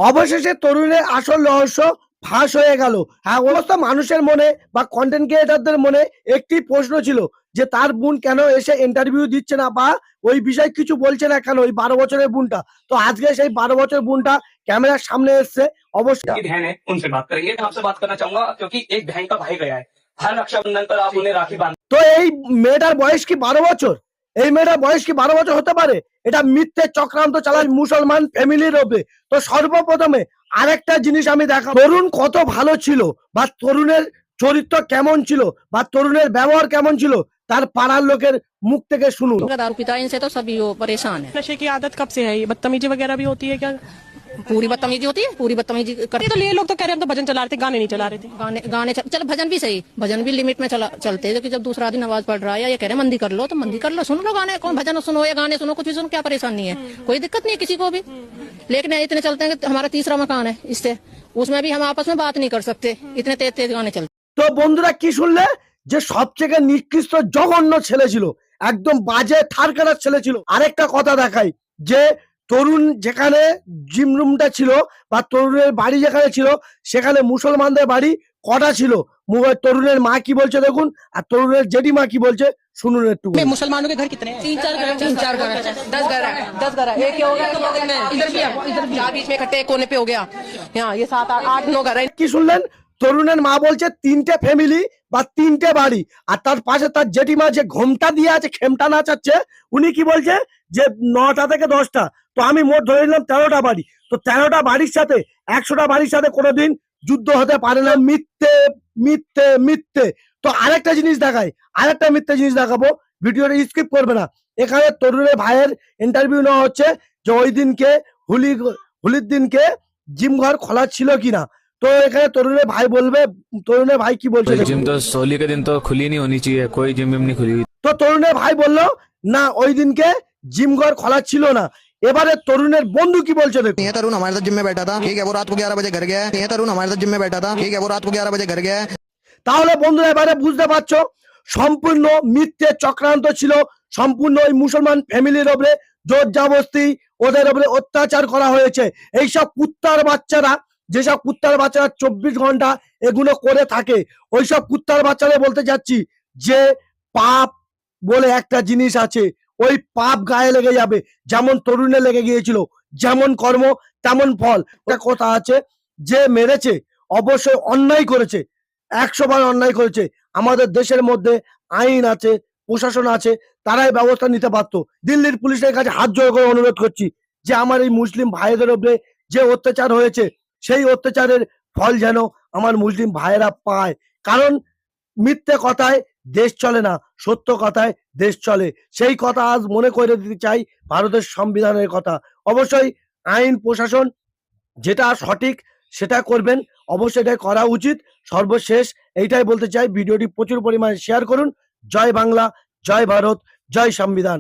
অবশেষে তরুণের আসল রহস্য ফাঁস হয়ে গেল। হ্যাঁ, সমস্ত মানুষের মনে বা কন্টেন্ট ক্রিয়েটারদের মনে একটি প্রশ্ন ছিল যে তার বোন কেন এসে ইন্টারভিউ দিচ্ছে না বা ওই বিষয়ে কিছু বলছে না কেন, ওই 12 বছরের বোনটা। তো আজকে সেই 12 বছর বোনটা ক্যামেরার सामने এসছে। অবশ্যই की बहन है उनसे बात करेंगे। मैं आपसे बात करना चाहूंगा क्योंकि एक बहन का भाई गया है, हर रक्षाबंधन पर आप उन्हें राखी बांध। তো এই মেয়েটার বয়স কি 12 বছর? এই মেয়েটার বয়স কি 12 বছর হতে পারে? এটা মিথ্যে চক্রান্ত চালায় মুসলমান ফ্যামিলির ওপরে। তো সর্বপ্রথমে আরেকটা জিনিস আমি দেখাবো, তরুণ কত ভালো ছিল বা তরুণের চরিত্র কেমন ছিল বা তরুণের ব্যবহার কেমন ছিল, তার পাড়ার লোকের মুখ থেকে শুনুন। अगर दारू पिता है इनसे तो सभी वो परेशान है। नशे की आदत कब से है? ये बदतमीजी वगैरह भी होती है क्या? पूरी बदतमीजी होती है, पूरी बदतमीजी करते ये तो ये लोग तो कह रहे हैं हम तो भजन चला रहे थे, गाने नहीं चला रहे थे। गाने गाने चल भजन भी सही, भजन भी लिमिट में चलते हैं। कि जब दूसरा आदमी नमाज पढ़ रहा है या ये कह रहे हैं मंदी कर लो तो मंदी कर लो, सुन लो गाने, कौन भजन सुनो या गाने सुनो, कुछ भी सुनो, क्या परेशानी है? कोई दिक्कत नहीं है किसी को भी। लेकिन इतने चलते हैं कि हमारा तीसरा मकान है, इससे उसमें भी हम आपस में बात नहीं कर सकते, इतने तेज तेज गाने चलते। তো বন্ধুরা কি শুনলে, যে সবথেকে নিকৃষ্ট জঘন্য ছেলে ছিল, একদম বাজে থারকাটার ছেলে ছিল। আরেকটা কথা দেখাই, যে তরুণ যেখানে জিম রুমটা ছিল বা তরুণের বাড়ি যেখানে ছিল, সেখানে মুসলমানদের বাড়ি কটা ছিল। তরুণের মা কি বলছে দেখুন, আর তরুণের জেঠিমা কি বলছে শুনুন একটু। मुसलमानों के घर कितने हैं? तीन चार घर है, 10 घर है, 10 घर है। एक ही हो गया तो बगल में इधर भी है, इधर भी बीच में इकट्ठे कोने पे हो गया। यहाँ ये 7 8 9 घर है। কি শুনলেন, তরুণের মা বলছে 3টে ফ্যামিলি বা 3টে বাড়ি, আর তার পাশে তার জেঠিমা যে ঘোমটা দিয়ে আছে, খেমটা নাচাচ্ছে, উনি কি বলছে যে 9টা থেকে 10টা। তো আমি মোট ধরে নিলাম 13টা বাড়ি। তো 13টা বাড়ির সাথে 100টা বাড়ির সাথে কোনোদিন যুদ্ধ হতে পারে না। মিথ্যে মিথ্যে মিথ্যে। তো আরেকটা জিনিস দেখাই, আরেকটা মিথ্যে জিনিস দেখাবো, ভিডিওটা স্কিপ করবে না। এখানে তরুণের ভাইয়ের ইন্টারভিউ নেওয়া হচ্ছে যে ওই দিনকে হোলির দিনকে জিম ঘর খোলা ছিল কিনা। তো এখানে তরুণের ভাই বলবে, তরুণের ভাই কি বলছে দেখুন। जिम तो होली के दिन तो खुली नहीं होनी चाहिए, कोई जिम विम नहीं खुली हुई। তো তরুণের ভাই বললো না, ওই দিনকে জিম ঘর খোলা ছিল না। এবারে তরুণের বন্ধু কি বলছে দেখুন। ये तरुण हमारे साथ जिम में बैठा था, ठीक है, वो रात को 11 बजे घर गया है। ये तरुण हमारे साथ जिम में बैठा था, ठीक है, वो रात को 11 बजे घर गया है। তাহলে বন্ধুরা এবারে বুঝতে পারছো, সম্পূর্ণ মিথ্যে চক্রান্ত ছিল। সম্পূর্ণ ওই মুসলমান ফ্যামিলির ওপরে জোর জবরদস্তি, ওদের ওপরে অত্যাচার করা হয়েছে। এইসব কুত্তার বাচ্চারা, যেসব কুত্তার বাচ্চারা 24 ঘন্টা এগুলো করে থাকে, ওইসব কুত্তার বাচ্চারা বলতে যাচ্ছি যে পাপ বলে একটা জিনিস আছে, ওই পাপ গায়ে লেগে যাবে। যেমন তরুণে লেগে গিয়েছিল, যেমন কর্ম তেমন ফল। একটা কথা আছে, যে মেরেছে অবশ্যই অন্যায় করেছে, 100 বার অন্যায় করেছে। আমাদের দেশের মধ্যে আইন আছে, প্রশাসন আছে, তারাই ব্যবস্থা নিতে পারতো। দিল্লির পুলিশের কাছে হাত জোড় করে অনুরোধ করছি যে আমার এই মুসলিম ভাইদের উপরে যে অত্যাচার হয়েছে, সেই অত্যাচারের ফল যেন আমার মুসলিম ভাইয়েরা পায়। কারণ মিথ্যে কথায় দেশ চলে না, সত্য কথায় দেশ চলে। সেই কথা আজ মনে করে দিতে চাই, ভারতের সংবিধানের কথা। অবশ্যই আইন প্রশাসন যেটা সঠিক সেটা করবেন, অবশ্যই এটা করা উচিত। সর্বশেষ এইটাই বলতে চাই, ভিডিওটি প্রচুর পরিমাণে শেয়ার করুন। জয় বাংলা, জয় ভারত, জয় সংবিধান।